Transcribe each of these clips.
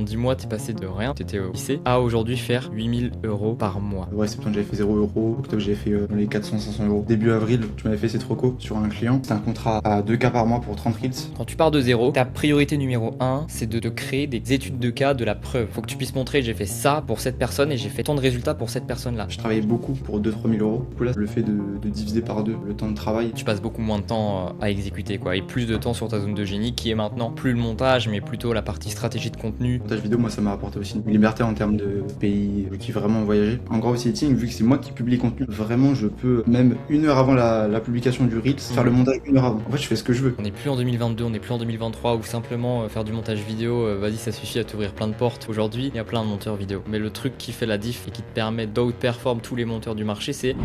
en 10 mois, t'es passé de rien, t'étais au lycée, à aujourd'hui faire 8 000 € par mois. Ouais, septembre, j'avais fait 0 €. Octobre, j'avais fait dans les 400-500 €. Début avril, tu m'avais fait cette reco sur un client. C'était un contrat à 2K par mois pour 30 reels. Quand tu pars de zéro, ta priorité numéro 1, c'est de te créer des études de cas, de la preuve. Faut que tu puisses montrer, j'ai fait ça pour cette personne et j'ai fait tant de résultats pour cette personne-là. Je travaillais beaucoup pour 2-3 000 €. Du coup, là, le fait de diviser par deux le temps de travail. Tu passes beaucoup moins de temps à exécuter, quoi, et plus de temps sur ta zone de génie qui est maintenant plus le montage, mais plutôt la partie stratégie de contenu. Le montage vidéo, moi, ça m'a apporté aussi une liberté en termes de pays, qui vraiment voyager. En growth editing, vu que c'est moi qui publie le contenu, vraiment, je peux, même 1 heure avant la publication du Reels, faire le montage 1 heure avant. En fait, je fais ce que je veux. On n'est plus en 2022, on n'est plus en 2023 où simplement faire du montage vidéo, vas-y, ça suffit à t'ouvrir plein de portes. Aujourd'hui, il y a plein de monteurs vidéo. Mais le truc qui fait la diff et qui te permet d'outperform tous les monteurs du marché, c'est...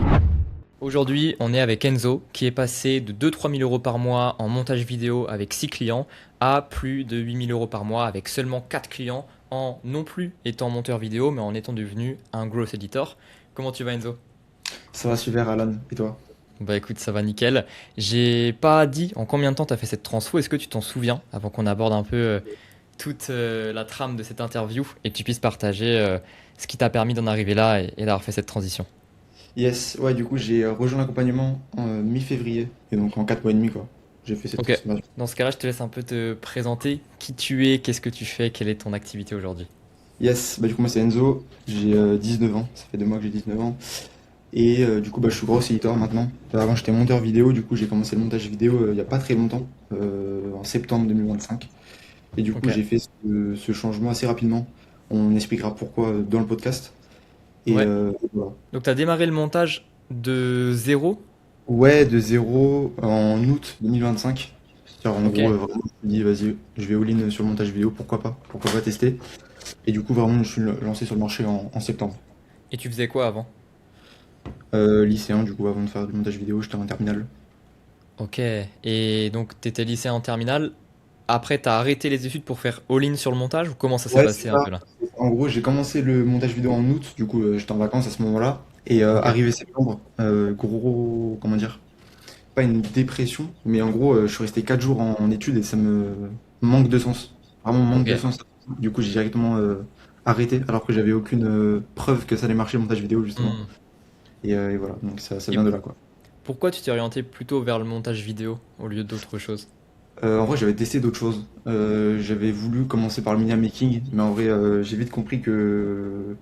Aujourd'hui, on est avec Enzo qui est passé de 2-3 000 € par mois en montage vidéo avec 6 clients à plus de 8 000 € par mois avec seulement 4 clients en non plus étant monteur vidéo mais en étant devenu un growth editor. Comment tu vas, Enzo? Ça va super, Alan. Et toi? Bah écoute, ça va nickel. J'ai pas dit en combien de temps tu as fait cette transfo. Est-ce que tu t'en souviens avant qu'on aborde un peu toute la trame de cette interview et que tu puisses partager ce qui t'a permis d'en arriver là et d'avoir fait cette transition? Yes, ouais, du coup, j'ai rejoint l'accompagnement en mi-février. Et donc, en 4 mois et demi, quoi. J'ai fait cette Ok. transformation. Dans ce cas-là, je te laisse un peu te présenter qui tu es, qu'est-ce que tu fais, quelle est ton activité aujourd'hui. Yes, bah du coup moi c'est Enzo, j'ai 19 ans, ça fait 2 mois que j'ai 19 ans. Et du coup bah, je suis gros éditeur maintenant. Avant j'étais monteur vidéo, du coup j'ai commencé le montage vidéo il n'y a pas très longtemps, en septembre 2025. Et du coup Ok. j'ai fait ce changement assez rapidement. On expliquera pourquoi dans le podcast. Et Ouais. voilà. Donc tu as démarré le montage de zéro. Ouais, de zéro en août 2025. C'est-à-dire en Ok. gros vraiment je me dis vas-y, je vais all-in sur le montage vidéo, pourquoi pas tester. Et du coup vraiment je suis lancé sur le marché en septembre. Et tu faisais quoi avant? Lycéen, du coup, avant de faire du montage vidéo, j'étais en terminale. Ok. Et donc tu étais lycéen en terminale. Après, tu as arrêté les études pour faire all-in sur le montage ou comment ça s'est Ouais, c'est passé un ça. peu là? En gros, j'ai commencé le montage vidéo en août, du coup, j'étais en vacances à ce moment-là. Et Ok. arrivé septembre, gros, comment dire, pas une dépression, mais en gros, je suis resté 4 jours en études et ça me manque de sens. Vraiment manque Ok. de sens. Du coup, j'ai directement arrêté, alors que j'avais aucune preuve que ça allait marcher le montage vidéo, justement. Hmm. Et voilà, donc ça Et vient de là, quoi. pourquoi tu t'es orienté plutôt vers le montage vidéo au lieu d'autre chose? En vrai, j'avais testé d'autres choses. J'avais voulu commencer par le media making, mais en vrai, j'ai vite compris que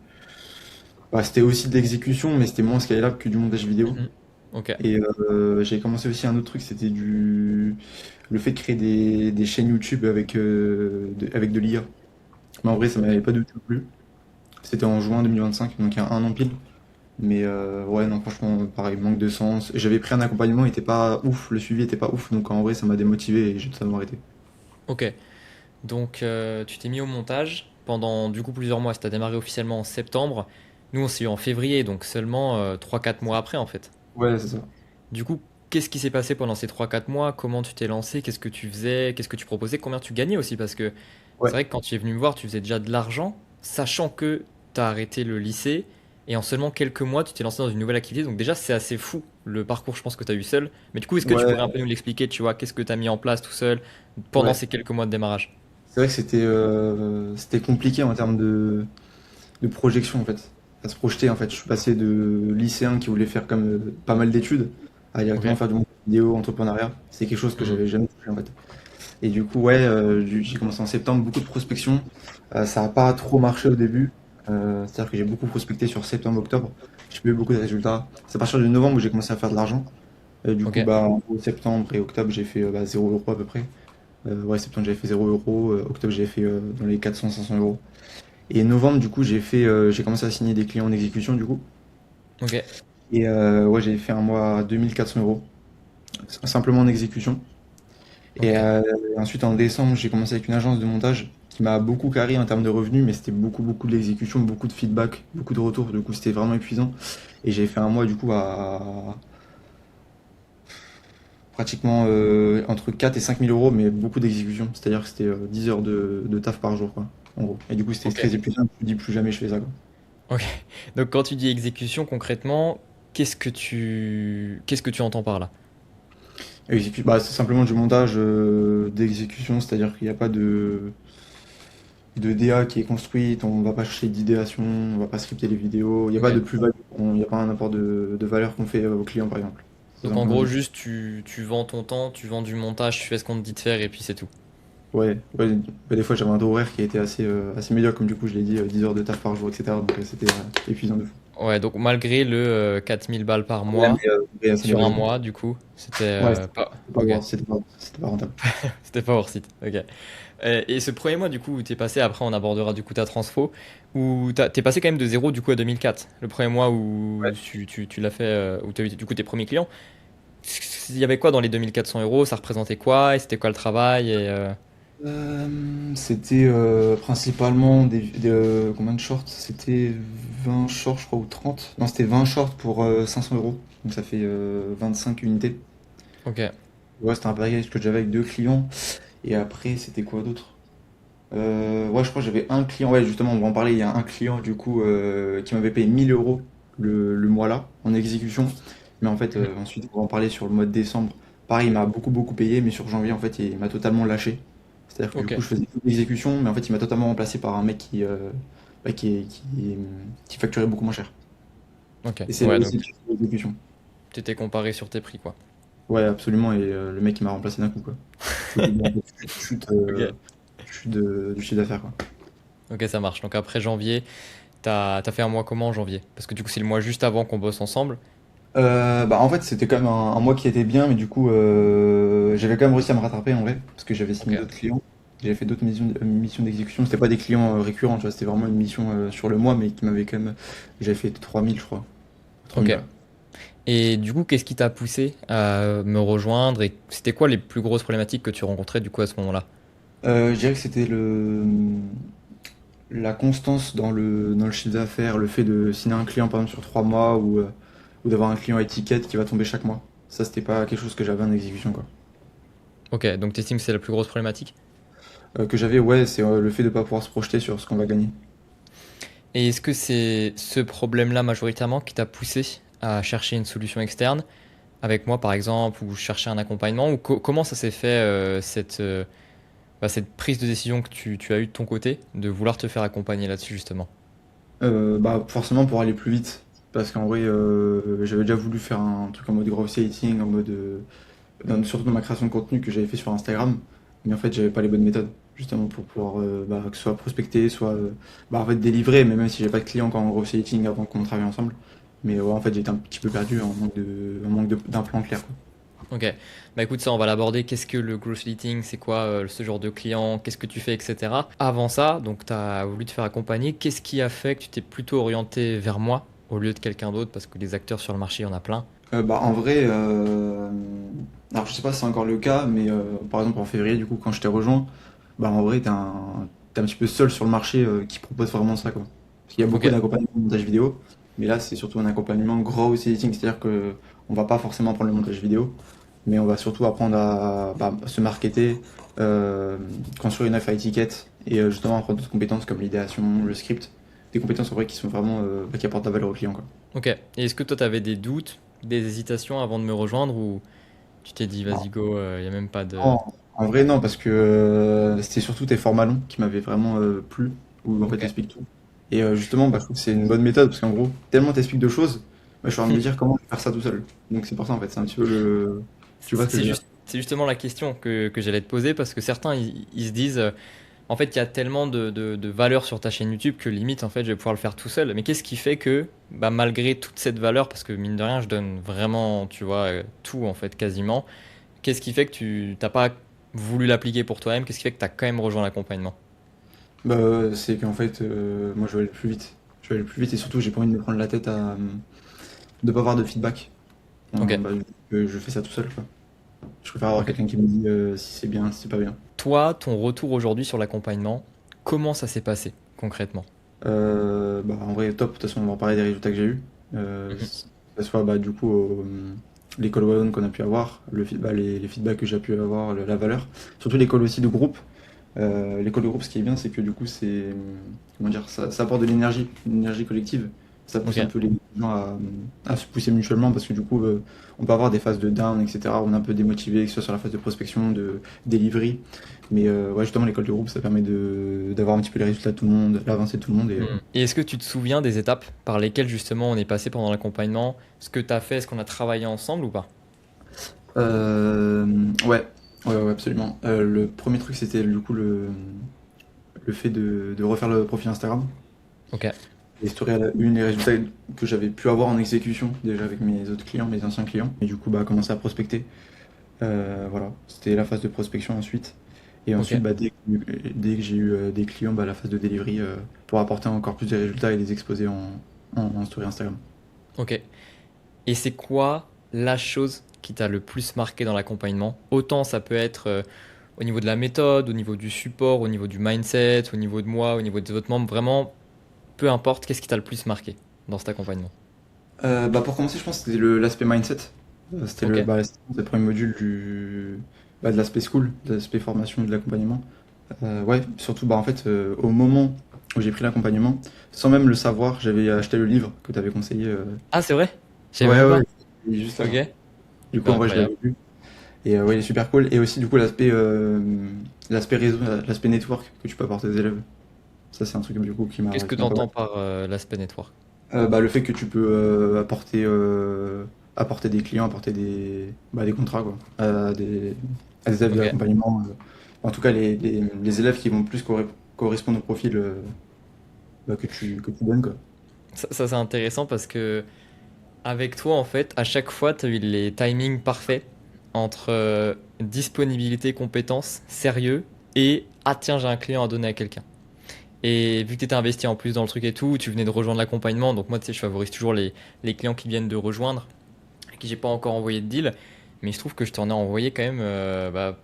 bah, c'était aussi de l'exécution, mais c'était moins scalable que du montage vidéo. Mhm. Ok. Et j'avais commencé aussi un autre truc, c'était le fait de créer des chaînes YouTube avec de l'IA. Mais en vrai, ça Ok. m'avait pas du tout plu. C'était en juin 2025, donc il y a un an pile. Mais ouais, non, franchement, pareil, manque de sens. J'avais pris un accompagnement, il était pas ouf, le suivi était pas ouf, donc en vrai, ça m'a démotivé et j'ai totalement arrêté. Ok. Donc, tu t'es mis au montage pendant du coup plusieurs mois. Ça a démarré officiellement en septembre. Nous, on s'est eu en février, donc seulement 3-4 mois après en fait. Ouais, c'est ça. Du coup, qu'est-ce qui s'est passé pendant ces 3-4 mois? Comment tu t'es lancé? Qu'est-ce que tu faisais? Qu'est-ce que tu proposais? Combien tu gagnais aussi? Parce que c'est Ouais. vrai que quand tu es venu me voir, tu faisais déjà de l'argent, sachant que tu as arrêté le lycée. Et en seulement quelques mois, tu t'es lancé dans une nouvelle activité. Donc déjà, c'est assez fou le parcours, je pense, que tu as eu seul. Mais du coup, est-ce que tu pourrais un Ouais, peu nous l'expliquer? Tu vois, qu'est-ce que tu as mis en place tout seul pendant ouais. ces quelques mois de démarrage? C'est vrai que c'était compliqué en termes de projection en fait. À se projeter en fait. Je suis passé de lycéen qui voulait faire comme pas mal d'études à Ok. directement faire du montage vidéo, entrepreneuriat. C'est quelque chose que Hmm. j'avais jamais touché en fait. Et du coup, ouais, j'ai commencé en septembre, beaucoup de prospection. Ça n'a pas trop marché au début. C'est-à-dire que j'ai beaucoup prospecté sur septembre-octobre. J'ai pas eu beaucoup de résultats. C'est à partir de novembre où j'ai commencé à faire de l'argent. Du Ok. coup, bah, en gros, septembre et octobre, j'ai fait 0 € à peu près. Ouais, septembre, j'avais fait 0 €. Octobre, j'ai fait dans les 400-500 €. Et novembre, du coup, j'ai commencé à signer des clients en exécution, du coup. Ok. Et ouais, j'ai fait un mois à 2 400 €, simplement en exécution. Et Ok. ensuite, en décembre, j'ai commencé avec une agence de montage qui m'a beaucoup carré en termes de revenus, mais c'était beaucoup, beaucoup de l'exécution, beaucoup de feedback, beaucoup de retours. Du coup, c'était vraiment épuisant. Et j'ai fait un mois, du coup, à pratiquement entre 4 et 5 000 €, mais beaucoup d'exécution. C'est-à-dire que c'était 10 heures de taf par jour, quoi, en gros. Et du coup, c'était Ok. très épuisant. Je me dis plus jamais je fais ça, quoi. Ok. Donc quand tu dis exécution, concrètement, qu'est-ce que tu entends par là? Bah, c'est simplement du montage d'exécution, c'est-à-dire qu'il n'y a pas de. de DA qui est construite, on va pas chercher d'idéation, on va pas scripter les vidéos, il n'y a pas de Ok. plus-value, il n'y a pas un apport de valeur qu'on fait aux clients par exemple. Tout Donc en simplement. gros, juste tu vends ton temps, tu vends du montage, tu fais ce qu'on te dit de faire et puis c'est tout. Ouais, ouais, bah, des fois j'avais un taux horaire qui était assez médiocre, comme du coup je l'ai dit, 10 heures de taf par jour, etc. Donc c'était épuisant de fou. Ouais, donc malgré le 4000 balles par Ouais, mois, mais ça sur un m'avait. mois, du coup, c'était Ouais, pas. c'était pas, Ok, c'était pas rentable. c'était pas worth it. Ok. Et ce premier mois, du coup, où t'es passé, après on abordera du coup ta transfo, où t'es passé quand même de 0 du coup à 2004. Le premier mois où tu l'as fait, où t'as eu du coup tes premiers clients. Il y avait quoi dans les 2400 euros? Ça représentait quoi? Et c'était quoi le travail? C'était principalement combien de shorts? C'était 20 shorts, je crois, ou 30. Non, c'était 20 shorts pour 500 euros. Donc ça fait 25 unités. Ok, Ouais, c'était un package que j'avais avec deux clients. Et après, c'était quoi d'autre? Ouais, je crois que j'avais un client. Ouais, justement, on va en parler. Il y a un client, du coup, qui m'avait payé 1000 euros le mois-là, en exécution. Mais en fait, ensuite, on va en parler sur le mois de décembre. Pareil, il m'a beaucoup payé, mais sur janvier, en fait, il m'a totalement lâché. C'est-à-dire que du ok, coup, je faisais toute l'exécution, mais en fait, il m'a totalement remplacé par un mec bah, qui facturait beaucoup moins cher. ok. Et c'est là Ouais, aussi donc que je fais l'exécution. t'étais comparé sur tes prix, quoi. Ouais, absolument. Et le mec, il m'a remplacé d'un coup, quoi. Je me suis dit, en fait, Ok. chute du chiffre d'affaires, quoi. Ok, ça marche. Donc après janvier, t'as fait un mois comment en janvier? Parce que du coup, c'est le mois juste avant qu'on bosse ensemble. Bah, en fait, c'était quand même un mois qui était bien, mais du coup, j'avais quand même réussi à me rattraper en vrai, parce que j'avais signé Ok, d'autres clients. J'avais fait d'autres missions d'exécution. C'était pas des clients récurrents, tu vois, c'était vraiment une mission sur le mois, mais qui m'avait quand même. J'avais fait 3000, je crois. 3000 ok. balles. Et du coup, qu'est-ce qui t'a poussé à me rejoindre et c'était quoi les plus grosses problématiques que tu rencontrais du coup à ce moment-là? Je dirais que c'était la constance dans le chiffre d'affaires, le fait de signer un client par exemple sur 3 mois ou d'avoir un client à étiquette qui va tomber chaque mois. Ça, c'était pas quelque chose que j'avais en exécution, quoi. Ok, donc t'estimes que c'est la plus grosse problématique? Que j'avais, ouais, c'est le fait de pas pouvoir se projeter sur ce qu'on va gagner. Et est-ce que c'est ce problème-là majoritairement qui t'a poussé à chercher une solution externe, avec moi par exemple, ou chercher un accompagnement, ou comment ça s'est fait cette prise de décision que tu as eue de ton côté, de vouloir te faire accompagner là-dessus justement? Bah, forcément pour aller plus vite. Parce qu'en vrai, j'avais déjà voulu faire un truc en mode growth hacking, en mode, surtout dans ma création de contenu que j'avais fait sur Instagram. Mais en fait, j'avais pas les bonnes méthodes, justement pour pouvoir bah, que ce soit prospecter, soit bah, en fait, délivrer, mais même si j'avais pas de clients quand en growth hacking avant qu'on travaille ensemble. Mais ouais, en fait, j'étais un petit peu perdu d'un plan clair, quoi. Ok, bah écoute, ça on va l'aborder. Qu'est-ce que le growth leading? C'est quoi ce genre de client? Qu'est-ce que tu fais, etc. Avant ça, donc tu as voulu te faire accompagner. Qu'est-ce qui a fait que tu t'es plutôt orienté vers moi au lieu de quelqu'un d'autre? Parce que des acteurs sur le marché, il y en a plein. Bah, en vrai, alors je sais pas si c'est encore le cas, mais par exemple en février, du coup, quand je t'ai rejoint, bah en vrai, t'es un petit peu seul sur le marché qui propose vraiment ça, quoi. Parce qu'il y a Ok, beaucoup d'accompagnement de montage vidéo, mais là, c'est surtout un accompagnement growth editing, c'est-à-dire que on va pas forcément apprendre le montage vidéo, mais on va surtout apprendre à bah, se marketer, euh, construire une offre à étiquette et justement apprendre d'autres compétences comme l'idéation, le script, des compétences en vrai qui sont vraiment bah, qui apportent de la valeur au client, quoi. ok. Et est-ce que toi, tu avais des doutes, des hésitations avant de me rejoindre ou tu t'es dit, vas-y, go, il n'y a même pas de. Non, en vrai, non, parce que c'était surtout tes formats longs qui m'avaient vraiment plu, où en fait Ok. t'expliques tout. Et justement, bah, je trouve que c'est une bonne méthode, parce qu'en gros, tellement t'expliques de choses, bah, je suis en train de me dire comment faire ça tout seul. Donc c'est pour ça, en fait, c'est un petit peu le. Tu vois ce que je veux dire? C'est justement la question que j'allais te poser parce que certains, ils se disent. En fait, il y a tellement de valeur sur ta chaîne YouTube que limite, en fait, je vais pouvoir le faire tout seul. Mais qu'est-ce qui fait que, bah, malgré toute cette valeur, parce que mine de rien, je donne vraiment, tu vois, tout, en fait, quasiment, qu'est-ce qui fait que tu t'as pas voulu l'appliquer pour toi-même? Qu'est-ce qui fait que tu as quand même rejoint l'accompagnement? Bah, c'est qu'en fait, moi, je vais aller plus vite. Je vais aller plus vite, et surtout, j'ai pas envie de me prendre la tête de pas avoir de feedback. Ok, Bah, je fais ça tout seul, quoi. Je préfère avoir ok. quelqu'un qui me dit si c'est bien, si c'est pas bien. Toi, ton retour aujourd'hui sur l'accompagnement, comment ça s'est passé, concrètement? Bah, en vrai, top. De toute façon, on va en parler des résultats que j'ai eus. Mhm. Que ce soit bah, du coup les calls one qu'on a pu avoir, bah, les feedbacks que j'ai pu avoir, la valeur. Surtout les calls aussi de groupe. Les calls de groupe, ce qui est bien, c'est que du coup, comment dire, ça apporte de l'énergie, une énergie collective. Ça pousse un Ok. peu les gens à se pousser mutuellement parce que du coup, on peut avoir des phases de down, etc. où on est un peu démotivé, que ce soit sur la phase de prospection, de delivery. Mais ouais, justement, l'école de groupe, ça permet d'avoir un petit peu les résultats de tout le monde, l'avancée de tout le monde. Mm. Et est-ce que tu te souviens des étapes par lesquelles justement on est passé pendant l'accompagnement? Ce que tu as fait, est-ce qu'on a travaillé ensemble ou pas? Euh, ouais, ouais, absolument. Le premier truc, c'était du coup le fait de refaire le profil Instagram. Ok. Les stories à la une, les résultats que j'avais pu avoir en exécution déjà avec mes autres clients, mes anciens clients. Et du coup, bah, commencer à prospecter. Voilà, c'était la phase de prospection ensuite. Et Ok. ensuite, bah, dès que j'ai eu des clients, bah, la phase de delivery pour apporter encore plus de résultats et les exposer en story Instagram. Ok. Et c'est quoi la chose qui t'a le plus marqué dans l'accompagnement? Autant ça peut être au niveau de la méthode, au niveau du support, au niveau du mindset, au niveau de moi, au niveau de votre membre, vraiment, peu importe, qu'est-ce qui t'a le plus marqué dans cet accompagnement? Bah, pour commencer, je pense que c'était l'aspect mindset. C'était Ok. le premier module de l'aspect school, de l'aspect formation et de l'accompagnement. Ouais, surtout bah, en fait, au moment où j'ai pris l'accompagnement, sans même le savoir, j'avais acheté le livre que tu avais conseillé. Ah, c'est vrai? Je savais Ouais, même ouais, pas. il est juste Ok. avant. Du coup, Bah, en vrai, je incroyable. l'avais lu. Et ouais, il est super cool. Et aussi, du coup, l'aspect réseau, l'aspect network que tu peux apporter aux élèves. Ça, c'est un truc, du coup, Qu'est-ce que qui tu m'a pas mal. entends par l'aspect network? Bah, le fait que tu peux apporter des clients, apporter des contrats, quoi, à des élèves de Ok. l'accompagnement. En tout cas, les élèves qui vont plus correspondre au profil bah, que tu donnes, quoi. Ça, c'est intéressant parce que avec toi, en fait, à chaque fois, tu as eu les timings parfaits entre disponibilité, compétence, sérieux et ah tiens, j'ai un client à donner à quelqu'un. Et vu que tu étais investi en plus dans le truc et tout, tu venais de rejoindre l'accompagnement, donc moi, tu sais, je favorise toujours les clients qui viennent de rejoindre, à qui j'ai pas encore envoyé de deal, mais je trouve que je t'en ai envoyé quand même bah,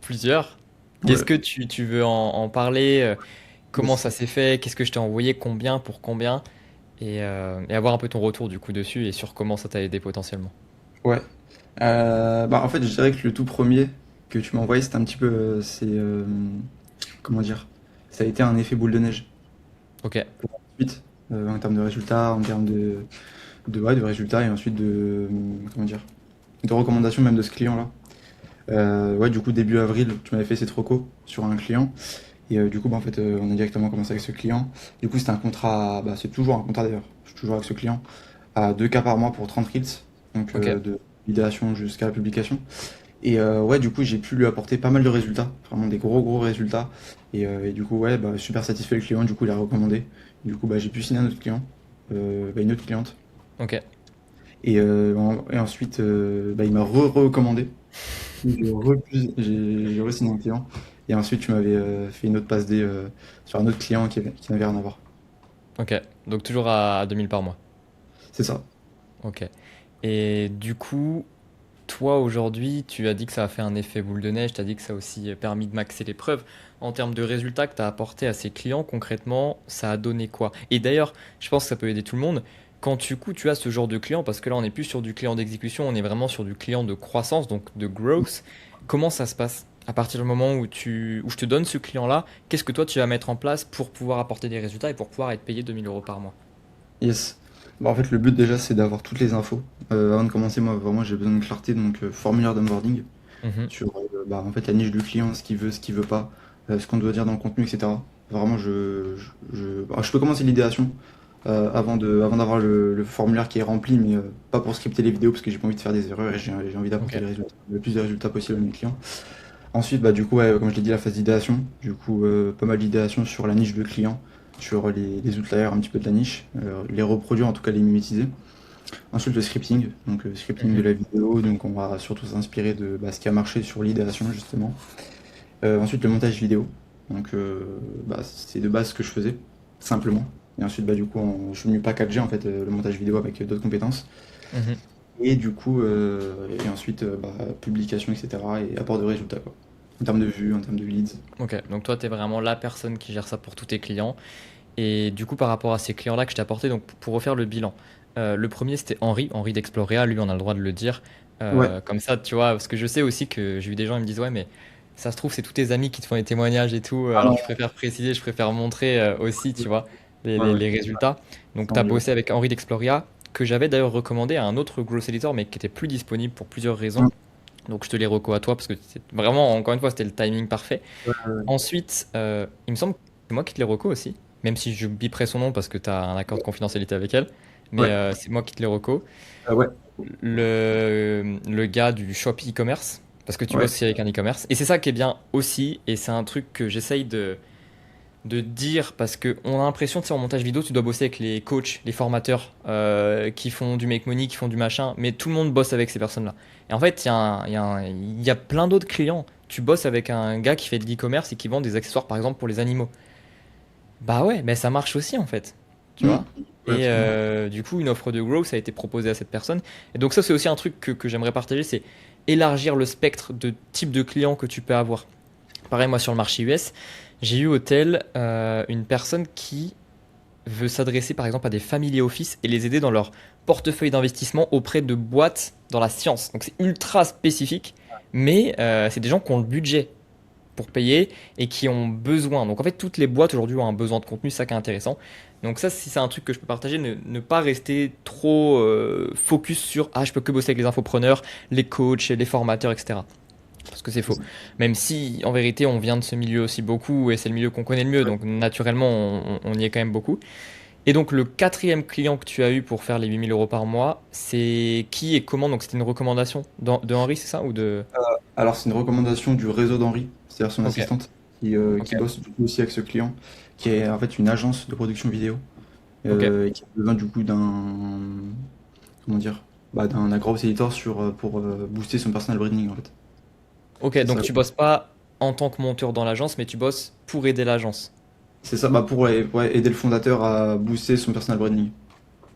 plusieurs. Qu'est-ce Ouais. que tu veux en parler? Comment Yes. ça s'est fait? Qu'est-ce que je t'ai envoyé? Combien? Pour combien? Et avoir un peu ton retour du coup dessus et sur comment ça t'a aidé potentiellement. Ouais. Bah, en fait, je dirais que le tout premier que tu m'as envoyé, c'était un petit peu, comment dire, ça a été un effet boule de neige. Ok, Pour ensuite, en termes de résultats, en termes ouais, de résultats et ensuite comment dire, de recommandations même de ce client-là. Ouais, du coup, début avril, tu m'avais fait cette reco sur un client. Et du coup, bah, en fait, on a directement commencé avec ce client. Du coup, c'était un contrat, bah, c'est toujours un contrat d'ailleurs, je suis toujours avec ce client, à 2 cas par mois pour 30 reels, donc ok, de l'idéation jusqu'à la publication. Et ouais, du coup, j'ai pu lui apporter pas mal de résultats, vraiment des gros résultats. Et du coup, ouais, bah, super satisfait le client, du coup, il a recommandé. Du coup, bah, j'ai pu signer un autre client, bah, une autre cliente. ok. Et ensuite, bah, il m'a recommandé. J'ai re-signé un client. Et ensuite, tu m'avais fait une autre passe D sur un autre client qui n'avait rien à voir. Ok, donc toujours à 2000 par mois. C'est ça. Ok. Et du coup, toi aujourd'hui, tu as dit que ça a fait un effet boule de neige, tu as dit que ça a aussi permis de maxer les preuves. En termes de résultats que tu as apporté à ces clients, concrètement, ça a donné quoi? Et d'ailleurs, je pense que ça peut aider tout le monde. Quand du coup tu as ce genre de client, parce que là on n'est plus sur du client d'exécution, on est vraiment sur du client de croissance, donc de growth, comment ça se passe? À partir du moment où je te donne ce client-là, qu'est-ce que toi tu vas mettre en place pour pouvoir apporter des résultats et pour pouvoir être payé 2000 € par mois? Yes. Bah, en fait, le but déjà, c'est d'avoir toutes les infos. Avant de commencer, moi, vraiment, j'ai besoin de clarté, donc formulaire d'onboarding Mhm. sur bah, en fait, la niche du client, ce qu'il veut pas, ce qu'on doit dire dans le contenu, etc. Vraiment, alors, je peux commencer l'idéation avant d'avoir le formulaire qui est rempli, mais pas pour scripter les vidéos parce que j'ai pas envie de faire des erreurs et j'ai envie Ok, d'apporter le plus de résultats possible à mes clients. Ensuite, bah, du coup, ouais, comme je l'ai dit, la phase d'idéation. Du coup, pas mal d'idéation sur la niche de client, sur les outliers un petit peu de la niche, les reproduire, en tout cas les mimétiser. Ensuite, le scripting, donc le scripting de mhm. la vidéo, donc on va surtout s'inspirer de bah, ce qui a marché sur l'idéation, justement. Ensuite, le montage vidéo, donc bah, c'est de base ce que je faisais, simplement. Et ensuite, bah, du coup, je suis venu packager en fait, le montage vidéo avec d'autres compétences. Mhm. Et du coup, et ensuite, bah, publication, etc. Et apport de résultats, quoi. En termes de vues, en termes de leads. Ok, donc toi tu es vraiment la personne qui gère ça pour tous tes clients. Et du coup, par rapport à ces clients-là que je t'ai apporté, donc pour refaire le bilan, le premier c'était Henri d'Exploria, lui on a le droit de le dire. Ouais, Comme ça, tu vois, parce que je sais aussi que j'ai eu des gens qui me disent ouais, mais ça se trouve, c'est tous tes amis qui te font des témoignages et tout. ah Alors non, je préfère préciser, je préfère montrer aussi, tu vois. Ouais, ouais, les résultats. Donc c'est tu as Henri, ouais. bossé avec Henri d'Exploria, que j'avais d'ailleurs recommandé à un autre growth editor, mais qui était plus disponible pour plusieurs raisons. Hum, Donc je te les reco à toi parce que c'est vraiment, encore une fois, c'était le timing parfait. ouais, ouais, Ensuite, il me semble que c'est moi qui te les reco aussi, même si je biperai son nom parce que tu as un accord de confidentialité avec elle. Mais ouais. c'est moi qui te les reco. Ouais, Le gars du shop e-commerce, parce que tu ouais, bosses aussi avec un e-commerce. Et c'est ça qui est bien aussi, et c'est un truc que j'essaye de dire, parce qu'on a l'impression, tu sais, en montage vidéo, tu dois bosser avec les coachs, les formateurs qui font du make money, qui font du machin, mais tout le monde bosse avec ces personnes-là. Et en fait, il y a plein d'autres clients. Tu bosses avec un gars qui fait de l'e-commerce et qui vend des accessoires, par exemple, pour les animaux. Bah ouais, mais ça marche aussi en fait. Tu Hum, vois? ouais, Et absolument. du coup, une offre de growth a été proposée à cette personne. Et donc ça, c'est aussi un truc que j'aimerais partager, c'est élargir le spectre de type de clients que tu peux avoir. Pareil, moi sur le marché US, j'ai eu au tel une personne qui veut s'adresser par exemple à des family office et les aider dans leur portefeuille d'investissement auprès de boîtes dans la science. Donc c'est ultra spécifique, mais c'est des gens qui ont le budget pour payer et qui ont besoin. Donc en fait, toutes les boîtes aujourd'hui ont un besoin de contenu, c'est ça qui est intéressant. Donc ça, si c'est un truc que je peux partager, ne pas rester trop focus sur ah, je peux que bosser avec les infopreneurs, les coachs, les formateurs, etc. Parce que c'est C'est faux. ça. Même si en vérité, on vient de ce milieu aussi beaucoup et c'est le milieu qu'on connaît le mieux, Ouais. donc naturellement, on y est quand même beaucoup. Et donc le quatrième client que tu as eu pour faire les 8 000 € par mois, c'est qui et comment? Donc c'était une recommandation de Henri, c'est ça ou de... Alors, c'est une recommandation du réseau d'Henri, c'est-à-dire son Ok, assistante, ok, qui bosse du coup aussi avec ce client, qui est en fait une agence de production vidéo, ok. et qui a besoin du coup d'un, comment dire, d'un agro editor pour booster son personal branding en fait. Ok, C'est donc ça. tu bosses pas en tant que monteur dans l'agence, mais tu bosses pour aider l'agence. C'est ça, pour ouais, aider le fondateur à booster son personal branding.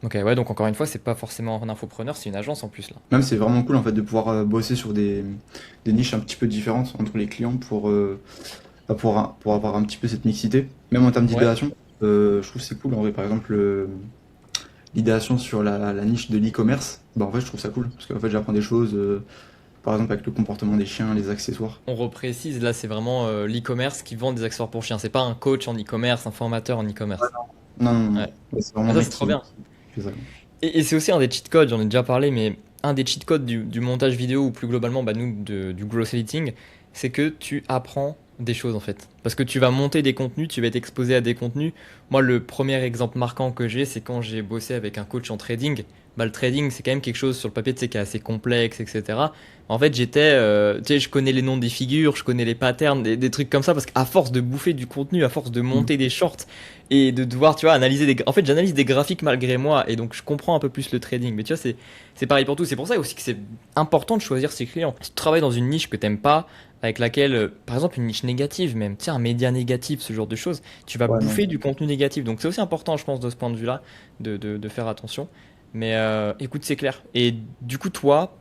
Ok, ouais, donc encore une fois, c'est pas forcément un infopreneur, c'est une agence en plus là. Même c'est vraiment cool en fait de pouvoir bosser sur des niches un petit peu différentes entre les clients pour avoir un petit peu cette mixité. Même en termes Ouais. d'idéation, je trouve que c'est cool en vrai. Par exemple, l'idéation sur la niche de l'e-commerce, en fait je trouve ça cool parce qu'en fait j'apprends des choses, par exemple avec le comportement des chiens, les accessoires. On reprécise, là c'est vraiment l'e-commerce qui vend des accessoires pour chiens. C'est pas un coach en e-commerce, un formateur en e-commerce. Non, non, non. Ouais. Ouais, c'est vraiment Ah, un ça mec c'est trop bien. qui fait ça, quoi. Et c'est aussi un des cheat codes, j'en ai déjà parlé, mais un des cheat codes du montage vidéo ou plus globalement, bah, nous, du growth editing, c'est que tu apprends des choses en fait. Parce que tu vas monter des contenus, tu vas être exposé à des contenus. Moi, le premier exemple marquant que j'ai, c'est quand j'ai bossé avec un coach en trading. Bah, le trading, c'est quand même quelque chose sur le papier, tu sais, qui est assez complexe, etc. En fait, tu sais, je connais les noms des figures, je connais les patterns, des trucs comme ça, parce qu'à force de bouffer du contenu, à force de Mm. monter des shorts et de devoir, tu vois, analyser en fait, j'analyse des graphiques malgré moi, et donc je comprends un peu plus le trading. Mais tu vois, c'est pareil pour tout. C'est pour ça aussi que c'est important de choisir ses clients. Si tu travailles dans une niche que t'aimes pas, avec laquelle, par exemple, une niche négative même, tiens, un média négatif, ce genre de choses, tu vas Ouais, non. bouffer du contenu négatif. Donc c'est aussi important, je pense, de ce point de vue-là, de faire attention. Mais écoute, c'est clair. Et du coup, toi,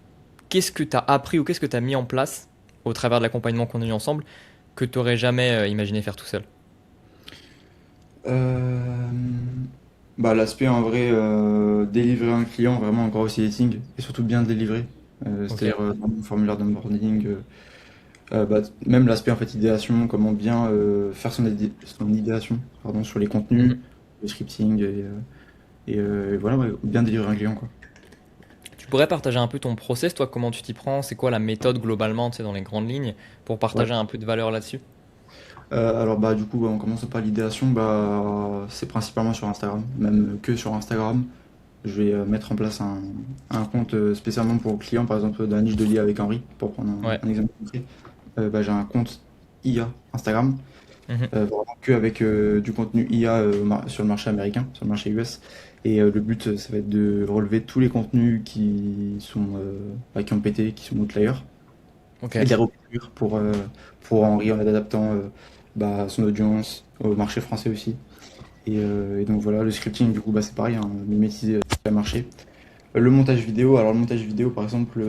qu'est-ce que tu as appris ou qu'est-ce que tu as mis en place au travers de l'accompagnement qu'on a eu ensemble que tu n'aurais jamais imaginé faire tout seul? Euh, L'aspect en vrai, délivrer un client vraiment en growth editing et surtout bien délivrer. Ok. C'est-à-dire dans le formulaire d'onboarding, même l'aspect en fait idéation, comment bien faire son idéation pardon, sur les contenus, Mhm. le scripting et voilà, ouais, bien délivrer un client quoi. Tu pourrais partager un peu ton process, toi, comment tu t'y prends? C'est quoi la méthode globalement, tu sais, dans les grandes lignes, pour Ouais. partager un peu de valeur là-dessus? Alors du coup on commence par l'idéation, c'est principalement sur Instagram, même que sur Instagram. Je vais mettre en place un compte spécialement pour le client, par exemple dans la niche de l'IA avec Henri, pour prendre Ouais. un exemple concret. J'ai un compte IA Instagram, Mhm. vraiment que avec du contenu IA sur le marché américain, sur le marché US. Et le but, ça va être de relever tous les contenus qui ont pété, qui sont outliers, Ok. et de les reproduire pour Henri en adaptant son audience au marché français aussi. Et donc voilà, le scripting, du coup, c'est pareil, hein, mimétiser ce qui a marché. Le montage vidéo, alors le montage vidéo, par exemple,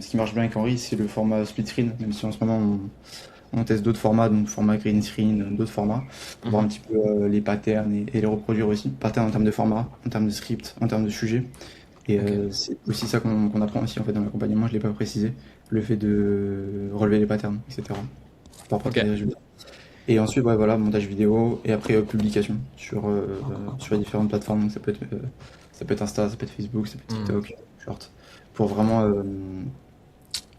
ce qui marche bien avec Henri, c'est le format split screen, même si en ce moment on teste d'autres formats, donc format green screen, d'autres formats, pour voir un Mhm. petit peu les patterns et les reproduire aussi. Patterns en termes de format, en termes de script, en termes de sujet. Et Ok. c'est aussi ça qu'on apprend aussi en fait dans l'accompagnement, je ne l'ai pas précisé, le fait de relever les patterns, etc. pour Ok. apporter des résultats. Et ensuite, ouais, voilà, montage vidéo et après publication sur les différentes plateformes. Donc ça peut être Insta, ça peut être Facebook, ça peut être Hmm. TikTok, Short, pour vraiment,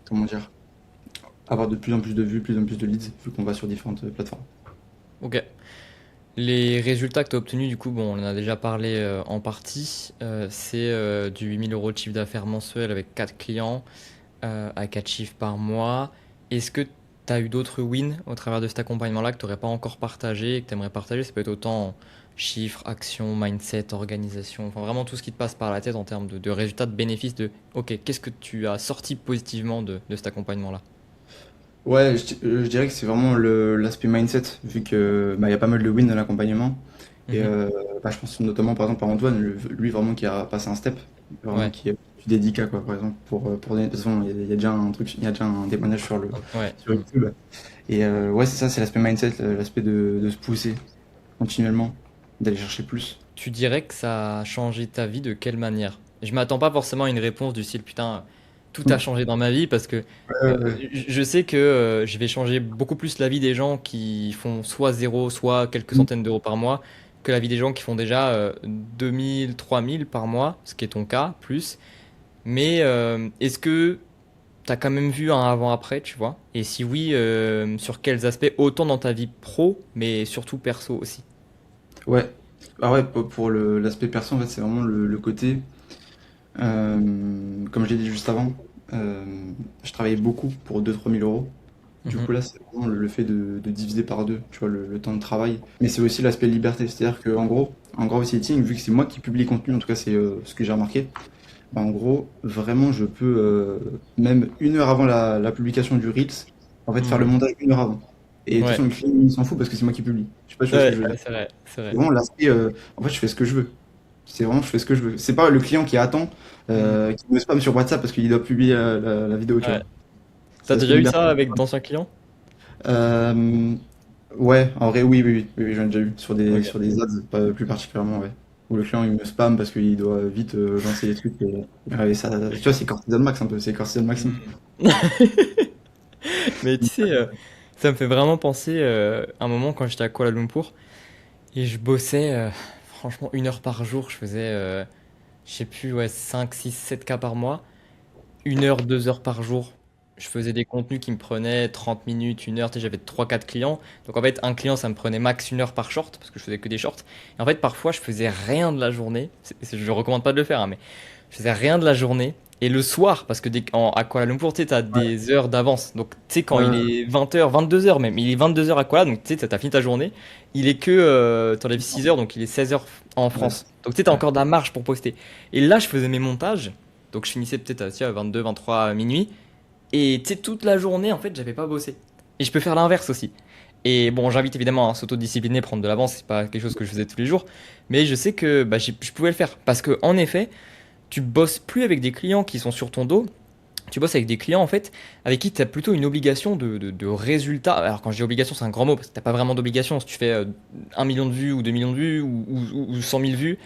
comment dire, avoir de plus en plus de vues, plus en plus de leads, vu qu'on va sur différentes plateformes. Ok. Les résultats que tu as obtenus, du coup, bon, on en a déjà parlé en partie. C'est du 8 000 € de chiffre d'affaires mensuel avec 4 clients à 4 chiffres par mois. Est-ce que tu as eu d'autres wins au travers de cet accompagnement-là que tu n'aurais pas encore partagé et que tu aimerais partager? Ça peut être autant chiffres, actions, mindset, organisation, enfin vraiment tout ce qui te passe par la tête en termes de résultats, de bénéfices, de OK, qu'est-ce que tu as sorti positivement de cet accompagnement-là? Ouais, je dirais que c'est vraiment l'aspect mindset, vu que bah, il y a pas mal de wins dans l'accompagnement. Et Mhm. bah, je pense notamment par exemple à Antoine, lui vraiment qui a passé un step, vraiment Ouais, qui est du dédicat quoi, par exemple, pour de toute façon, il y a déjà un truc, il y a déjà un témoignage ouais. sur YouTube. Et ouais, c'est ça, c'est l'aspect mindset, l'aspect de se pousser continuellement, d'aller chercher plus. Tu dirais que ça a changé ta vie de quelle manière? Je m'attends pas forcément à une réponse du style putain, tout a Mm. changé dans ma vie parce que Ouais. je sais que je vais changer beaucoup plus la vie des gens qui font soit zéro, soit quelques Mm. centaines d'euros par mois que la vie des gens qui font déjà 2000, 3000 par mois, ce qui est ton cas, plus. Mais est-ce que tu as quand même vu un avant-après, tu vois? Et si oui, sur quels aspects, autant dans ta vie pro, mais surtout perso aussi? Ouais. Ah ouais, pour l'aspect perso, en fait, c'est vraiment le côté. Comme je l'ai dit juste avant, euh, je travaillais beaucoup pour 2 3 000 euros. Du Mhm. coup, là, c'est vraiment le fait de diviser par deux, tu vois, le temps de travail. Mais c'est aussi l'aspect liberté. C'est-à-dire qu'en gros, en gros sitting, vu que c'est moi qui publie le contenu, en tout cas, c'est ce que j'ai remarqué, bah, en gros, vraiment, je peux, même 1 heure avant la publication du Reels, en fait, faire le Hmm. montage 1 heure avant. Et de toute Ouais, façon, le client, il s'en fout parce que c'est moi qui publie. Je sais pas, tu vois ce que ouais, je veux dire. c'est vrai, c'est C'est vrai. vraiment l'aspect, en fait, je fais ce que je veux. C'est vraiment, je fais ce que je veux. C'est pas le client qui attend, Hmm. qui me spam sur WhatsApp parce qu'il doit publier la vidéo, tu Ouais. vois. T'as C'est l'aspect déjà eu liberté. ça avec d'anciens clients? Euh, ouais, en vrai, oui, oui, oui, oui, oui, j'en ai déjà eu sur Ok. des ads, pas plus particulièrement, ouais. Où le client il me spam parce qu'il doit vite lancer les trucs et ça, tu vois, c'est cortisol max un peu, c'est cortisol maxime. Hmm. Mais tu sais, ça me fait vraiment penser un moment quand j'étais à Kuala Lumpur et je bossais franchement 1 heure par jour. Je faisais, je sais plus, ouais, 5, 6, 7 cas par mois. 1 heure, 2 heures par jour. Je faisais des contenus qui me prenaient 30 minutes, 1 heure. Tu sais, j'avais 3, 4 clients. Donc en fait, un client, ça me prenait max 1 heure par short parce que je faisais que des shorts. Et en fait, parfois, je faisais rien de la journée. Je recommande pas de le faire, hein, mais je faisais rien de la journée. Et le soir, parce que à Kuala Lumpur, tu sais, t'as Ouais, des heures d'avance. Donc, tu sais, quand ouais, il ouais, est 20 h, 22 h même, il est 22 h à Kuala, donc tu sais, t'as fini ta journée. Il est que, t'enlèves 6 heures, donc il est 16 h en ouais, France. Donc, tu sais, t'as ouais, encore de la marge pour poster. Et là, je faisais mes montages. Donc, je finissais peut-être à, tu sais, à 22, 23 à minuit. Et tu sais, toute la journée, en fait, j'avais pas bossé. Et je peux faire l'inverse aussi. Et bon, j'invite évidemment à s'autodiscipliner, prendre de l'avance, c'est pas quelque chose que je faisais tous les jours. Mais je sais que bah, je pouvais le faire. Parce que, en effet, tu bosses plus avec des clients qui sont sur ton dos. Tu bosses avec des clients, en fait, avec qui tu as plutôt une obligation de résultat. Alors, quand je dis obligation, c'est un grand mot, parce que tu pas vraiment d'obligation. Si tu fais 1 million de vues, ou 2 millions de vues, ou 100 000 vues,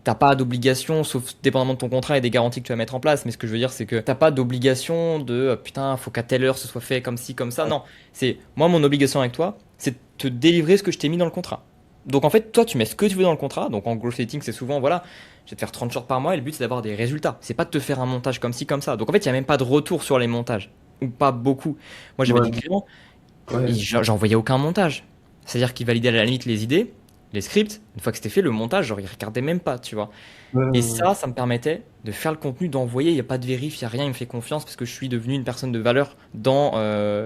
t'as pas d'obligation, sauf dépendamment de ton contrat et des garanties que tu vas mettre en place. Mais ce que je veux dire, c'est que t'as pas d'obligation de putain, faut qu'à telle heure ce soit fait comme ci, comme ça. Non, c'est moi, mon obligation avec toi, c'est de te délivrer ce que je t'ai mis dans le contrat. Donc en fait, toi, tu mets ce que tu veux dans le contrat. Donc en growth setting, c'est souvent, voilà, je vais te faire 30 shorts par mois et le but, c'est d'avoir des résultats. C'est pas de te faire un montage comme ci, comme ça. Donc en fait, il y a même pas de retour sur les montages. Ou pas beaucoup. Moi, j'avais des ouais, clients, ouais, j'envoyais aucun montage. C'est-à-dire qu'ils validaient à la limite les idées, les scripts. Une fois que c'était fait, le montage, genre, ils regardaient même pas, tu vois. ouais, Et ouais, ça me permettait de faire le contenu, d'envoyer. Il n'y a pas de vérif, il n'y a rien. Il me fait confiance parce que je suis devenu une personne de valeur dans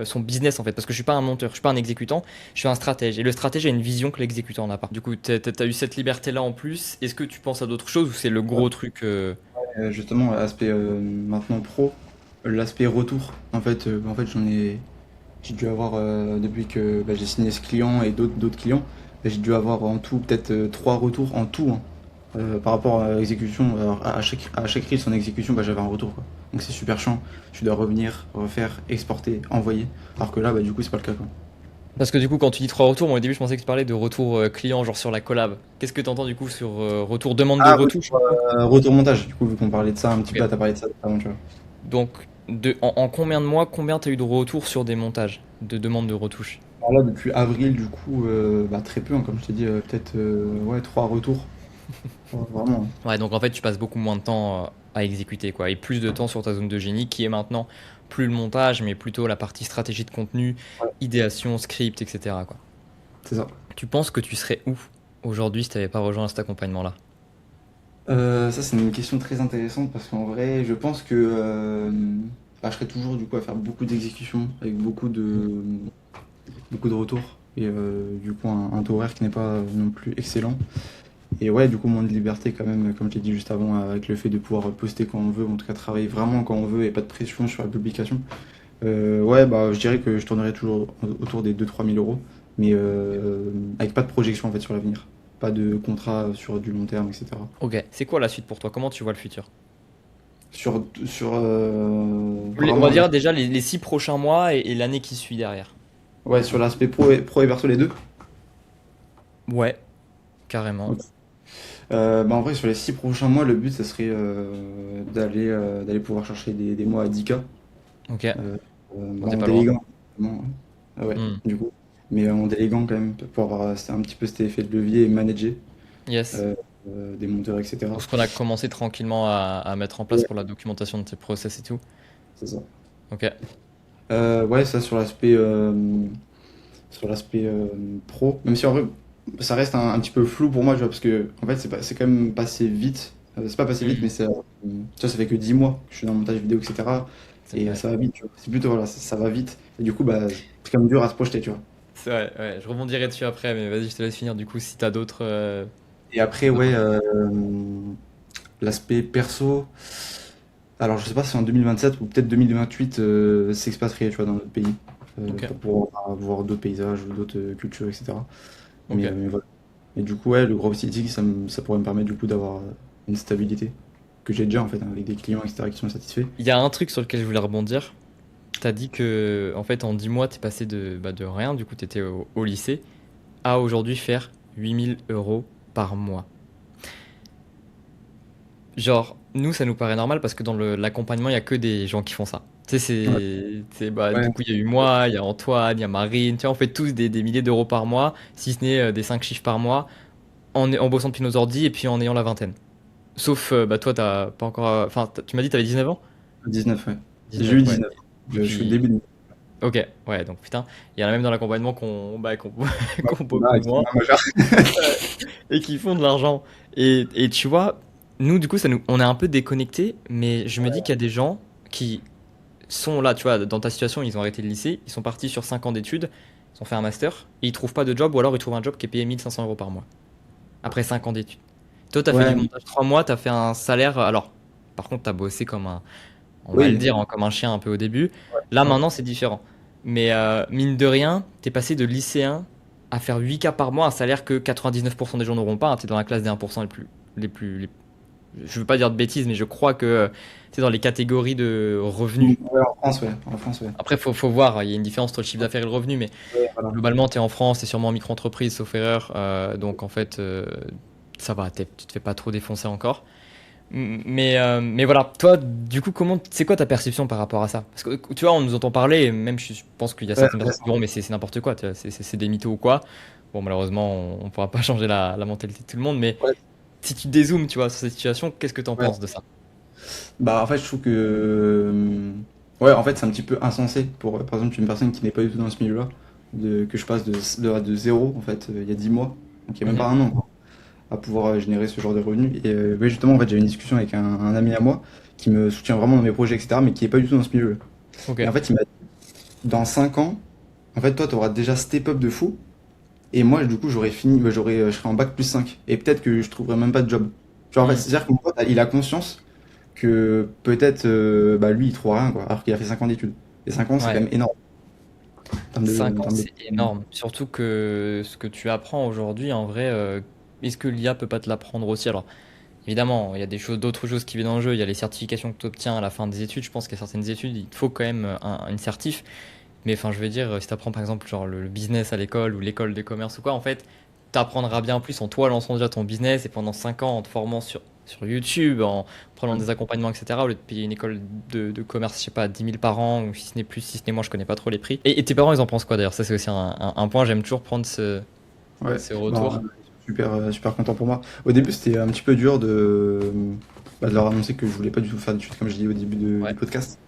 son business en fait. Parce que je suis pas un monteur, je suis pas un exécutant, je suis un stratège. Et le stratège a une vision que l'exécutant n'a pas. Du coup, t'as eu cette liberté-là en plus. Est-ce que tu penses à d'autres choses ou c'est le ouais. gros truc Justement, aspect maintenant pro, l'aspect retour. En fait, j'ai dû avoir depuis que bah, j'ai signé ce client et d'autres clients, bah, j'ai dû avoir en tout peut-être 3 retours en tout, hein. Par rapport à l'exécution. Alors, à chaque reel en exécution, bah, j'avais un retour, quoi. Donc c'est super chiant. Je dois revenir, refaire, exporter, envoyer. Alors que là, bah, du coup, c'est pas le cas, quoi. Parce que du coup, quand tu dis 3 retours, moi au début, je pensais que tu parlais de retour client, genre sur la collab. Qu'est-ce que tu entends du coup sur retour demande de Ah, retouche du coup? retour montage, du coup, vu qu'on parlait de ça un petit Ok. peu, là, t'as parlé de ça avant, tu vois. Donc, en combien de mois, combien t'as eu de retours sur des montages, de demandes de retouche? Alors là, depuis avril, du coup, bah, très peu, hein, comme je t'ai dit, peut-être ouais, 3 retours. Ouais, vraiment. Ouais, donc en fait, tu passes beaucoup moins de temps à exécuter, quoi, et plus de temps sur ta zone de génie, qui est maintenant plus le montage, mais plutôt la partie stratégie de contenu, Ouais, idéation, script, etc., quoi. c'est ça. Tu penses que tu serais où aujourd'hui si tu n'avais pas rejoint cet accompagnement-là? Ça, c'est une question très intéressante parce qu'en vrai, je pense que bah, je serais toujours du coup à faire beaucoup d'exécutions avec beaucoup de retours et du coup un taux horaire qui n'est pas non plus excellent. Et ouais, du coup, moins de liberté quand même, comme je l'ai dit juste avant, avec le fait de pouvoir poster quand on veut, en tout cas travailler vraiment quand on veut et pas de pression sur la publication. Ouais, bah, je dirais que je tournerais toujours autour des 2 3 000 euros, mais avec pas de projection en fait sur l'avenir. Pas de contrat sur du long terme, etc. Ok, c'est quoi la suite pour toi? Comment tu vois le futur? Sur On va vraiment, dire déjà les 6 prochains mois et l'année qui suit derrière. ouais, sur l'aspect pro et perso, les deux. Ouais, carrément. Ok. Bah, en vrai, sur les 6 prochains mois, le but, ça serait d'aller pouvoir chercher des mois à 10K. Ok, bon, Bah, t'es en pas loin. déléguant, vraiment. Ah ouais, Hmm. du coup. Mais en déléguant quand même, pour avoir un petit peu cet effet de levier et manager Yes. euh, des monteurs, Donc, etc. ce qu'on a commencé tranquillement à mettre en place Ouais, pour la documentation de tes process et tout. c'est ça. Ok. Ouais, ça sur l'aspect pro, même si en vrai, ça reste un petit peu flou pour moi, tu vois, parce que en fait, c'est quand même passé vite. C'est pas passé vite, mais Hmm. tu vois, ça fait que 10 mois que je suis dans le montage vidéo, etc. C'est Et vrai. ça va vite, tu vois. C'est plutôt, voilà, ça va vite. Et du coup, bah, c'est quand même dur à se projeter, tu vois. C'est vrai, ouais. Je rebondirai dessus après, mais vas-y, je te laisse finir du coup si t'as d'autres. Et après, D'autres ouais, infos. l'aspect perso, alors je sais pas si en 2027 ou peut-être 2028, s'expatrier, tu vois, dans notre pays, Ok. pour pouvoir voir d'autres paysages, d'autres cultures, etc. Ok. Mais voilà. Et du coup, ouais, le gros city, ça pourrait me permettre du coup d'avoir une stabilité que j'ai déjà en fait, hein, avec des clients, etc., qui sont satisfaits. Il y a un truc sur lequel je voulais rebondir. T'as dit que, en fait, en 10 mois, t'es passé de rien, du coup, t'étais au lycée, à aujourd'hui faire 8 000 € par mois. Genre, nous, ça nous paraît normal parce que dans l'accompagnement, il y a que des gens qui font ça. Tu sais, Ouais, bah, ouais, du coup, il y a eu moi, il y a Antoine, il y a Marine, tu vois, on fait tous des milliers d'euros par mois, si ce n'est des 5 chiffres par mois, en bossant depuis nos ordi et puis en ayant la vingtaine. Sauf, bah, toi, t'as pas encore. Enfin, tu m'as dit que t'avais 19 ans? 19, ouais. J'ai eu 19, ouais. 19. Et Je suis au puis, début de ok, ouais, donc putain, il y en a même dans l'accompagnement ma qu'on là, beaucoup qui sont moins. ma majeure. Ouais. Et qui font de l'argent. Et tu vois, nous, du coup, on est un peu déconnectés, mais je me dis qu'il y a des gens qui sont là, tu vois, dans ta situation, ils ont arrêté le lycée, ils sont partis sur 5 ans d'études, ils ont fait un master, et ils trouvent pas de job, ou alors ils trouvent un job qui est payé 1 500 € par mois, après 5 ans d'études. Toi, t'as fait du Ouais, montage 3 mois, t'as fait un salaire, alors, par contre, t'as bossé comme un, on va le oui, dire, hein, comme un chien un peu au début. Là, ouais, maintenant, c'est différent. Mais mine de rien, t'es passé de lycéen à faire 8K par mois, un salaire que 99% des gens n'auront pas, hein. T'es dans la classe des 1% je veux pas dire de bêtises, mais je crois que t'es dans les catégories de revenus. ouais, en France, ouais. En France, ouais. Après, faut voir, il y a une différence entre le chiffre d'affaires et le revenu, mais Ouais, voilà. globalement, t'es en France, t'es sûrement en micro-entreprise, sauf erreur. Donc, en fait, ça va, tu te fais pas trop défoncer encore. Mais voilà, toi, du coup, c'est quoi ta perception par rapport à ça? Parce que tu vois, on nous entend parler, et même je pense qu'il y a Ouais, certaines personnes qui diront, mais c'est n'importe quoi, tu vois, c'est des mythos ou quoi. Bon, malheureusement, on pourra pas changer la mentalité de tout le monde, mais ouais, si tu dézoomes, tu vois, sur cette situation, qu'est-ce que t'en ouais. penses de ça? Bah, en fait, je trouve que, ouais, en fait, c'est un petit peu insensé pour, par exemple, une personne qui n'est pas du tout dans ce milieu-là, que je passe de zéro, en fait, il y a 10 mois, donc il y a même Mhm. pas un an, quoi, à pouvoir générer ce genre de revenus. Et ouais, justement, en fait, j'avais une discussion avec un ami à moi qui me soutient vraiment dans mes projets, etc., mais qui est pas du tout dans ce milieu-là. Ok. Et en fait, il m'a dit, dans 5 ans, en fait, toi, tu auras déjà step up de fou, et moi, du coup, j'aurais fini, bah, je serais en bac plus 5 et peut-être que je trouverais même pas de job. Tu vois, en fait, Hmm. c'est-à-dire que mon pote, il a conscience que peut-être bah, lui il trouve rien quoi, alors qu'il a fait 5 ans d'études. Et 5 ans c'est quand Ouais. même énorme en 5 ans, termes de... c'est énorme. Surtout que ce que tu apprends aujourd'hui, en vrai, est-ce que l'IA peut pas te l'apprendre aussi? Alors, évidemment, il y a d'autres choses qui viennent en jeu. Il y a les certifications que tu obtiens à la fin des études. Je pense qu'il y a certaines études, il te faut quand même une certif. Mais enfin, je veux dire, si tu apprends par exemple genre le business à l'école ou l'école de commerce ou quoi, en fait, tu apprendras bien plus en toi lançant déjà ton business et pendant 5 ans en te formant sur YouTube, en prenant des accompagnements, etc. Au lieu de payer une école de commerce, je sais pas, 10 000 par an, ou si ce n'est plus, si ce n'est moins, je connais pas trop les prix. Et tes parents, ils en pensent quoi d'ailleurs? Ça, c'est aussi un point, j'aime toujours prendre Ouais, ce bon, retour. super, super content pour moi. Au début, c'était un petit peu dur de leur annoncer que je voulais pas du tout faire d'études, comme je dis au début du Ouais. podcast.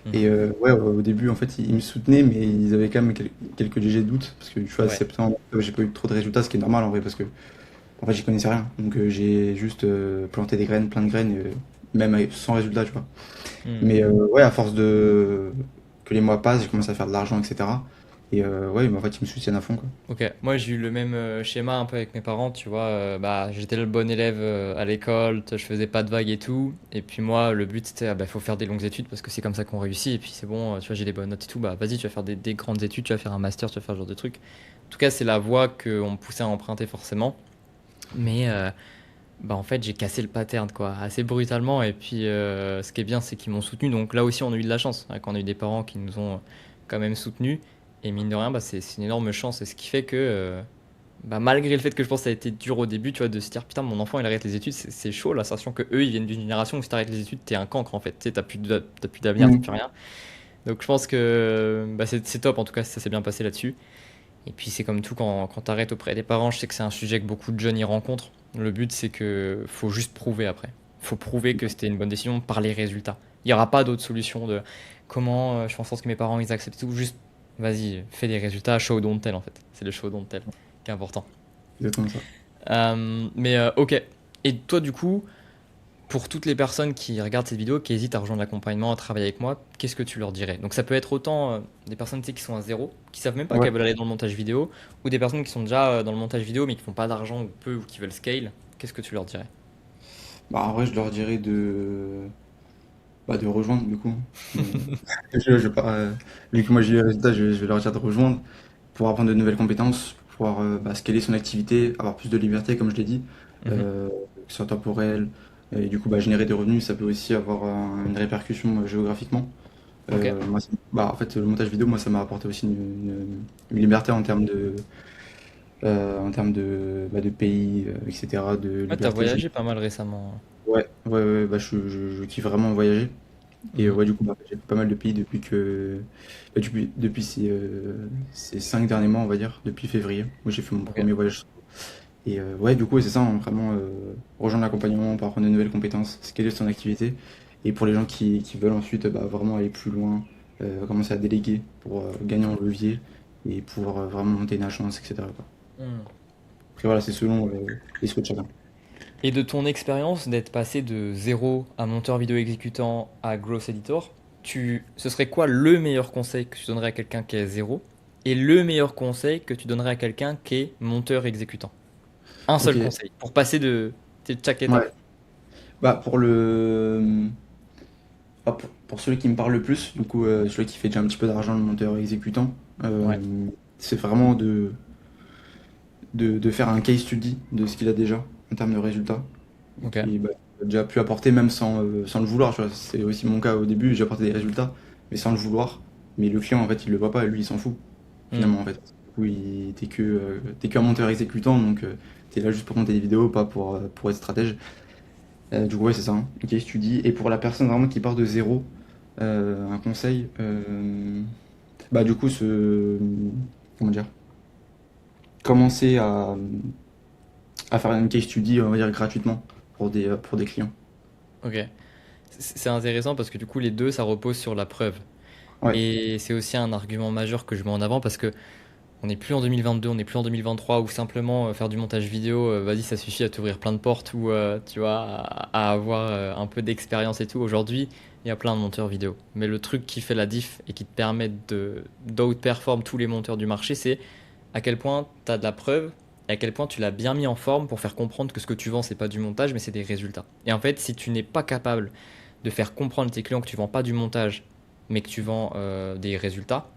Mhm. Et ouais, au début, en fait, ils me soutenaient, mais ils avaient quand même quelques légers doutes, parce que tu vois, Ouais. septembre, j'ai pas eu trop de résultats, ce qui est normal en vrai, parce que en fait, j'y connaissais rien. Donc j'ai juste planté des graines, plein de graines, même sans résultat, tu vois. Mhm. Mais ouais, à force de que les mois passent, j'ai commencé à faire de l'argent, etc. Et ouais, mais en fait, ils me soutiennent à fond, quoi. Ok, moi j'ai eu le même schéma un peu avec mes parents, tu vois, bah j'étais le bon élève à l'école, je faisais pas de vagues et tout, et puis moi le but c'était, bah faut faire des longues études parce que c'est comme ça qu'on réussit, et puis c'est bon, tu vois, j'ai des bonnes notes et tout, bah vas-y, tu vas faire des grandes études, tu vas faire un master, tu vas faire ce genre de trucs. En tout cas, c'est la voie qu'on me poussait à emprunter forcément, mais bah en fait j'ai cassé le pattern quoi, assez brutalement, et puis ce qui est bien c'est qu'ils m'ont soutenu, donc là aussi on a eu de la chance, hein, qu'on a eu des parents qui nous ont quand même soutenus, et mine de rien, bah, c'est une énorme chance, et ce qui fait que bah, malgré le fait que je pense que ça a été dur au début, tu vois, de se dire putain, mon enfant il arrête les études, c'est chaud là, sachant que eux ils viennent d'une génération où si t'arrêtes les études, t'es un cancre en fait, tu sais, t'as plus d'avenir, t'as plus Mm. rien. Donc je pense que bah, c'est top en tout cas, si ça s'est bien passé là-dessus. Et puis c'est comme tout, quand t'arrêtes auprès des parents, je sais que c'est un sujet que beaucoup de jeunes y rencontrent. Le but c'est que faut juste prouver après. Faut prouver que c'était une bonne décision par les résultats. Il n'y aura pas d'autre solution de comment je fais en sorte que mes parents ils acceptent tout. Juste vas-y, fais des résultats, show don't tell en fait. C'est le show don't tell qui est important. Exactement ça. Ok. Et toi, du coup, pour toutes les personnes qui regardent cette vidéo, qui hésitent à rejoindre l'accompagnement, à travailler avec moi, qu'est-ce que tu leur dirais? Donc ça peut être autant des personnes tu sais, qui sont à zéro, qui savent même pas Ouais. qu'elles veulent aller dans le montage vidéo, ou des personnes qui sont déjà dans le montage vidéo mais qui font pas d'argent ou peu ou qui veulent scale. Qu'est-ce que tu leur dirais? Bah, en vrai, je leur dirais de rejoindre, du coup. Mais, je vais pas, vu que moi j'ai eu les résultats, je vais leur dire de rejoindre pour apprendre de nouvelles compétences, pour pouvoir bah, scaler son activité, avoir plus de liberté, comme je l'ai dit, Mhm. que ce soit temporel, et du coup, bah, générer des revenus, ça peut aussi avoir une répercussion géographiquement. Ok. Moi, bah, en fait, le montage vidéo, moi, ça m'a apporté aussi une liberté en termes de pays, etc., de Ouais, t'as liberté. voyagé pas mal récemment. Ouais, ouais, ouais, bah, je kiffe vraiment voyager. Et Mhm. ouais, du coup, bah, j'ai fait pas mal de pays depuis ces 5 derniers mois, on va dire, depuis février, où j'ai fait mon Ok. premier voyage. Et ouais, du coup, c'est ça, hein, vraiment rejoindre l'accompagnement pour apprendre de nouvelles compétences, scaler son activité. Et pour les gens qui veulent ensuite bah, vraiment aller plus loin, commencer à déléguer pour gagner en levier et pouvoir vraiment monter une agence, etc., quoi. Mhm. Après, voilà, c'est selon les souhaits de chacun. Et de ton expérience d'être passé de zéro à monteur vidéo exécutant à growth editor, ce serait quoi le meilleur conseil que tu donnerais à quelqu'un qui est zéro et le meilleur conseil que tu donnerais à quelqu'un qui est monteur exécutant? Un Ok, seul conseil pour passer de chaque étape. ouais. Bah, pour celui qui me parle le plus, du coup, celui qui fait déjà un petit peu d'argent, le monteur exécutant, Ouais, c'est vraiment de faire un case study de ce qu'il a déjà en termes de résultats. ok. Et bah, il a déjà pu apporter même sans le vouloir. Tu vois. C'est aussi mon cas au début, j'ai apporté des résultats, mais sans le vouloir. Mais le client, en fait, il le voit pas, lui, il s'en fout, Hmm. finalement, en fait. Du coup, t'es qu'un monteur exécutant, donc t'es là juste pour monter des vidéos, pas pour être stratège. Du coup, ouais, c'est ça, hein, un case study. Et pour la personne vraiment qui part de zéro, un conseil, bah du coup, comment dire, commencer à faire une case study, on va dire gratuitement pour des clients. Ok. C'est intéressant parce que du coup les deux ça repose sur la preuve. Ouais. Et c'est aussi un argument majeur que je mets en avant parce que on n'est plus en 2022, on n'est plus en 2023 où simplement faire du montage vidéo, vas-y, ça suffit à t'ouvrir plein de portes ou tu vois, à avoir un peu d'expérience et tout. Aujourd'hui, il y a plein de monteurs vidéo. Mais le truc qui fait la diff et qui te permet d'outperform tous les monteurs du marché, c'est à quel point tu as de la preuve et à quel point tu l'as bien mis en forme pour faire comprendre que ce que tu vends, c'est pas du montage, mais c'est des résultats. Et en fait, si tu n'es pas capable de faire comprendre à tes clients que tu vends pas du montage, mais que tu vends des résultats,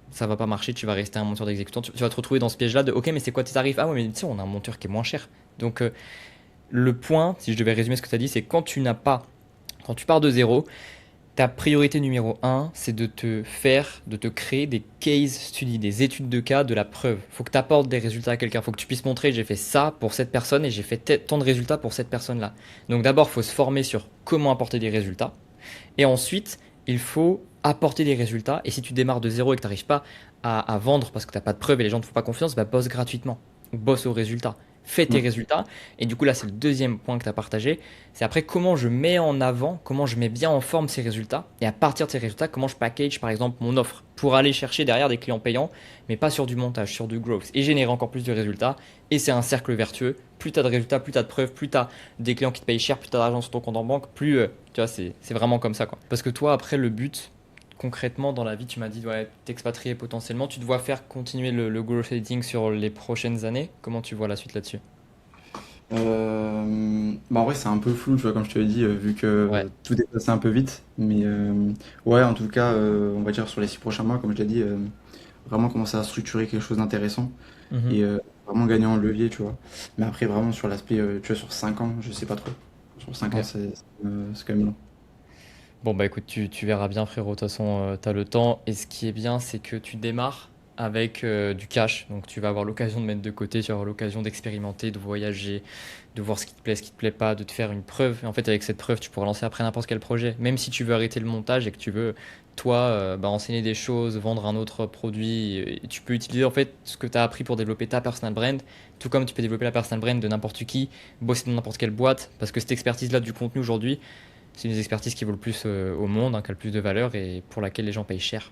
ça va pas marcher, tu vas rester un monteur d'exécutant, tu vas te retrouver dans ce piège-là de ok mais c'est quoi tes tarifs? Ah ouais mais tu sais on a un monteur qui est moins cher. Donc le point, si je devais résumer ce que tu as dit, c'est quand tu pars de zéro, Ta priorité numéro un, c'est de te créer des case studies, des études de cas, de la preuve. Faut que tu apportes des résultats à quelqu'un. Faut que tu puisses montrer, j'ai fait ça pour cette personne et j'ai fait tant de résultats pour cette personne-là. Donc d'abord, il faut se former sur comment apporter des résultats. Et ensuite, il faut apporter des résultats. Et si tu démarres de zéro et que tu n'arrives pas à vendre parce que tu n'as pas de preuves et les gens ne te font pas confiance, bah bosse gratuitement. Ou bosse aux résultats. Fais tes Mm. résultats. Et du coup, là, c'est le deuxième point que tu as partagé. C'est après comment je mets en avant, comment je mets bien en forme ces résultats. Et à partir de ces résultats, comment je package, par exemple, mon offre pour aller chercher derrière des clients payants, mais pas sur du montage, sur du growth. Et générer encore plus de résultats. Et c'est un cercle vertueux. Plus tu as de résultats, plus tu as de preuves, plus tu as des clients qui te payent cher, plus tu as d'argent sur ton compte en banque, plus, tu vois, c'est vraiment comme ça, quoi. Parce que toi, après, le but, concrètement, dans la vie, tu m'as dit, ouais, t'expatrier potentiellement, tu te vois faire continuer le growth editing sur les prochaines années. Comment tu vois la suite là-dessus? Bah en vrai, c'est un peu flou, tu vois, comme je te l'ai dit, vu Ouais. que tout est passé un peu vite. Mais ouais, en tout cas, on va dire sur les 6 prochains mois, comme je l'ai dit, vraiment commencer à structurer quelque chose d'intéressant Mhm. et vraiment gagner en levier, tu vois. Mais après, vraiment sur l'aspect, tu vois, sur 5 ans, je sais pas trop. Sur 5 ans, Ok. c'est quand même long. Bon, bah écoute, tu verras bien, frérot. De toute façon, tu as le temps. Et ce qui est bien, c'est que tu démarres avec du cash. Donc, tu vas avoir l'occasion de mettre de côté, tu vas avoir l'occasion d'expérimenter, de voyager, de voir ce qui te plaît pas, de te faire une preuve. Et en fait, avec cette preuve, tu pourras lancer après n'importe quel projet. Même si tu veux arrêter le montage et que tu veux, toi, bah, enseigner des choses, vendre un autre produit, et tu peux utiliser en fait ce que tu as appris pour développer ta personal brand, tout comme tu peux développer la personal brand de n'importe qui, bosser dans n'importe quelle boîte. Parce que cette expertise-là du contenu aujourd'hui, c'est une des expertises qui vaut le plus au monde, hein, qui a le plus de valeur et pour laquelle les gens payent cher.